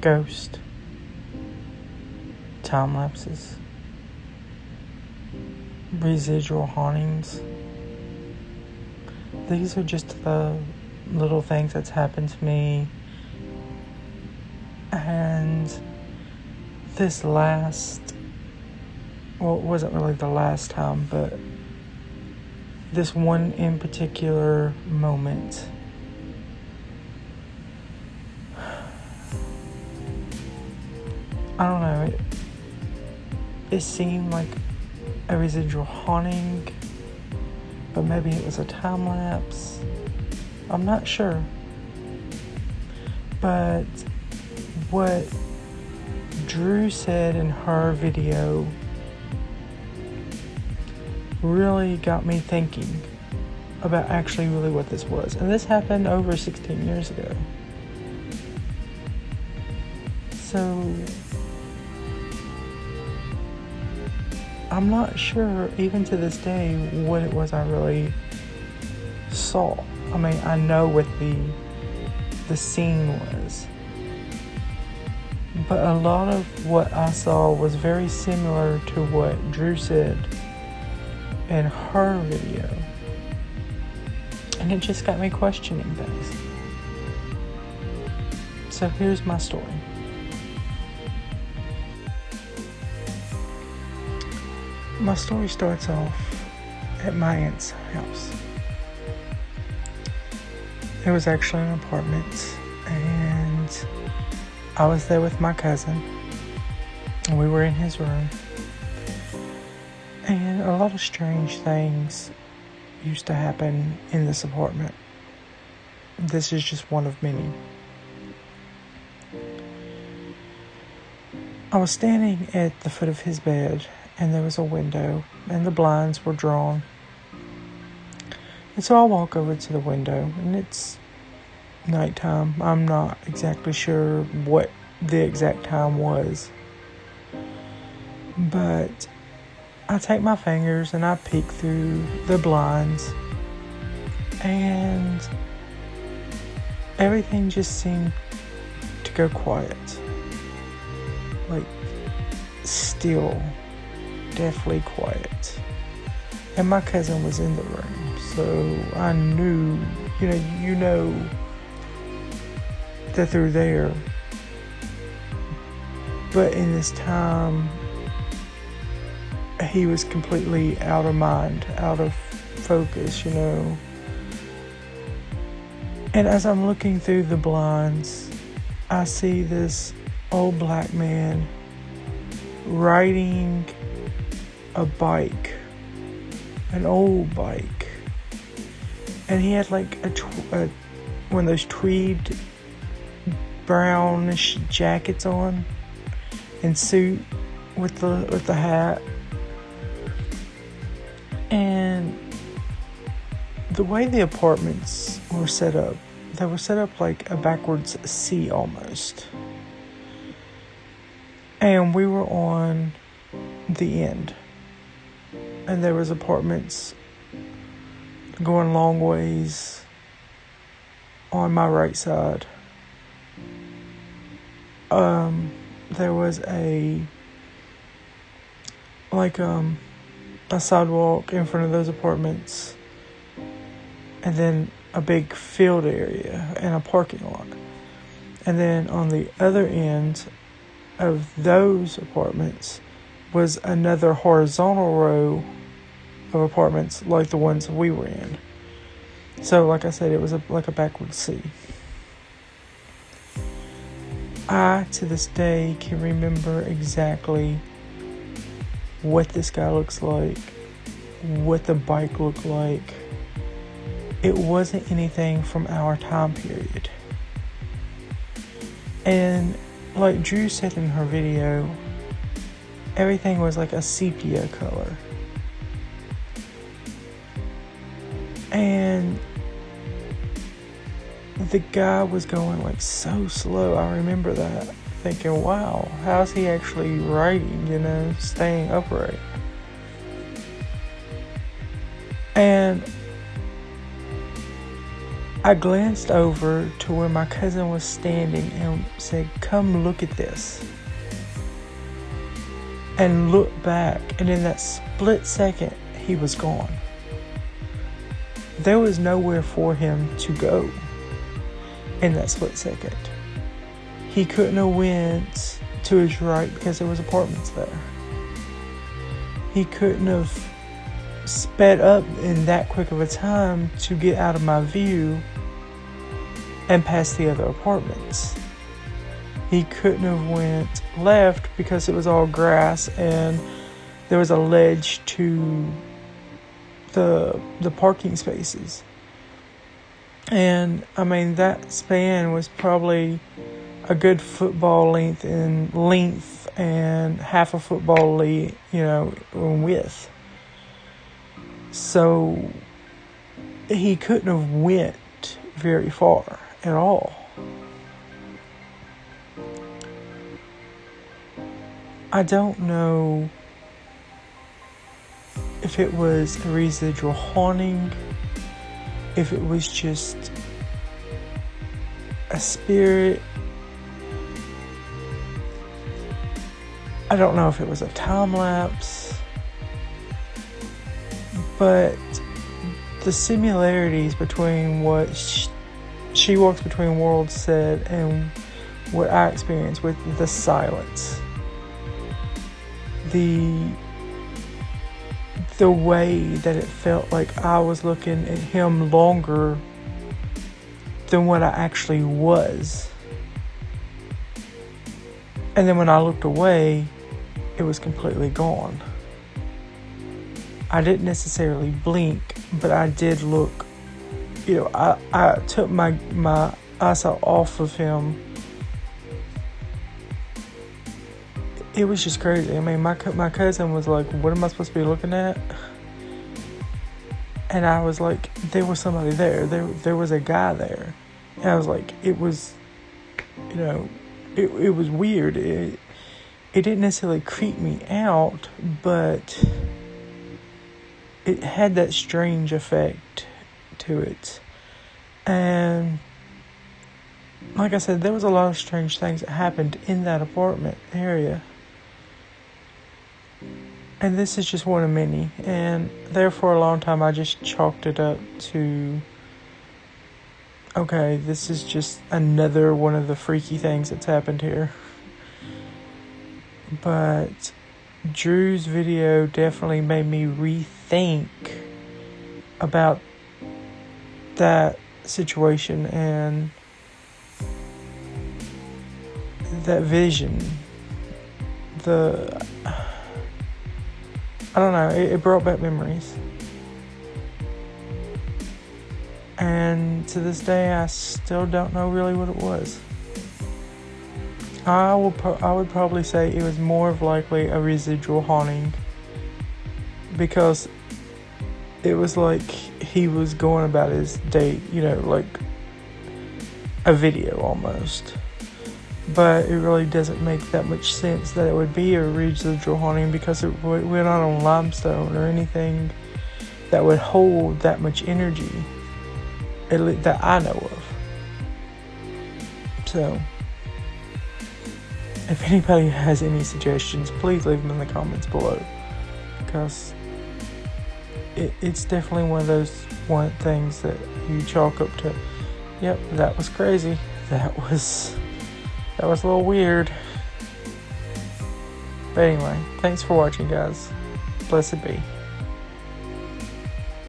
ghost, time lapses, residual hauntings. These are just the little things that's happened to me. And this last, well, it wasn't really the last time, but this one in particular moment, I don't know, it seemed like a residual haunting, but maybe it was a time lapse. I'm not sure. But what Drew said in her video really got me thinking about actually really what this was. And this happened over 16 years ago. So I'm not sure, even to this day, what it was I really saw. I mean, I know what the scene was. But a lot of what I saw was very similar to what Drew said in her video. And it just got me questioning things. So here's my story. My story starts off at my aunt's house. It was actually an apartment, and I was there with my cousin, and we were in his room. And a lot of strange things used to happen in this apartment. This is just one of many. I was standing at the foot of his bed, and there was a window, and the blinds were drawn. And so I walk over to the window, and it's nighttime. I'm not exactly sure what the exact time was, but I take my fingers and I peek through the blinds, and everything just seemed to go quiet. Like, still, deathly quiet. And my cousin was in the room, so I knew, you know that they're there. But in this time, he was completely out of mind, out of focus, And as I'm looking through the blinds, I see this old black man riding a bike, an old bike. And he had like one of those tweed brownish jackets on and suit with the hat. And the way the apartments were set up, they were set up like a backwards C almost. And we were on the end. And there was apartments going long ways on my right side. There was a sidewalk in front of those apartments, and then a big field area and a parking lot. And then on the other end of those apartments was another horizontal row of apartments like the ones we were in. So like I said, it was like a backward C. I, to this day, can remember exactly what this guy looks like, what the bike looked like. It wasn't anything from our time period. And like Drew said in her video, everything was like a sepia color. And the guy was going like so slow. I remember that, thinking, wow, how's he actually riding, staying upright? And I glanced over to where my cousin was standing and said, "Come look at this." And looked back, and in that split second, he was gone. There was nowhere for him to go in that split second. He couldn't have went to his right because there was apartments there. He couldn't have sped up in that quick of a time to get out of my view and past the other apartments. He couldn't have went left because it was all grass and there was a ledge to the parking spaces. And I mean, that span was probably a good football length in length and half a football in width. So he couldn't have went very far at all. I don't know if it was a residual haunting, if it was just a spirit. I don't know if it was a time lapse, but the similarities between what She Walks Between Worlds said and what I experienced with the silence, the way that it felt like I was looking at him longer than what I actually was. And then when I looked away, it was completely gone. I didn't necessarily blink, but I did look. I took my eyesight off of him. It was just crazy. I mean, my cousin was like, "What am I supposed to be looking at?" And I was like, there was somebody there. There was a guy there. And I was like, it was weird. It didn't necessarily creep me out, but it had that strange effect to it. And like I said, there was a lot of strange things that happened in that apartment area. And this is just one of many. And there for a long time, I just chalked it up to, okay, this is just another one of the freaky things that's happened here. But Drew's video definitely made me rethink about that situation and that vision. I don't know, it brought back memories. And to this day, I still don't know really what it was. I would probably say it was more of likely a residual haunting, because it was like he was going about his day, like a video almost. But it really doesn't make that much sense that it would be a residual haunting, because we're not on limestone or anything that would hold that much energy, that I know of. So, if anybody has any suggestions, please leave them in the comments below, because it's definitely one of those things that you chalk up to, yep, that was crazy. That was a little weird. But anyway, thanks for watching, guys. Blessed be.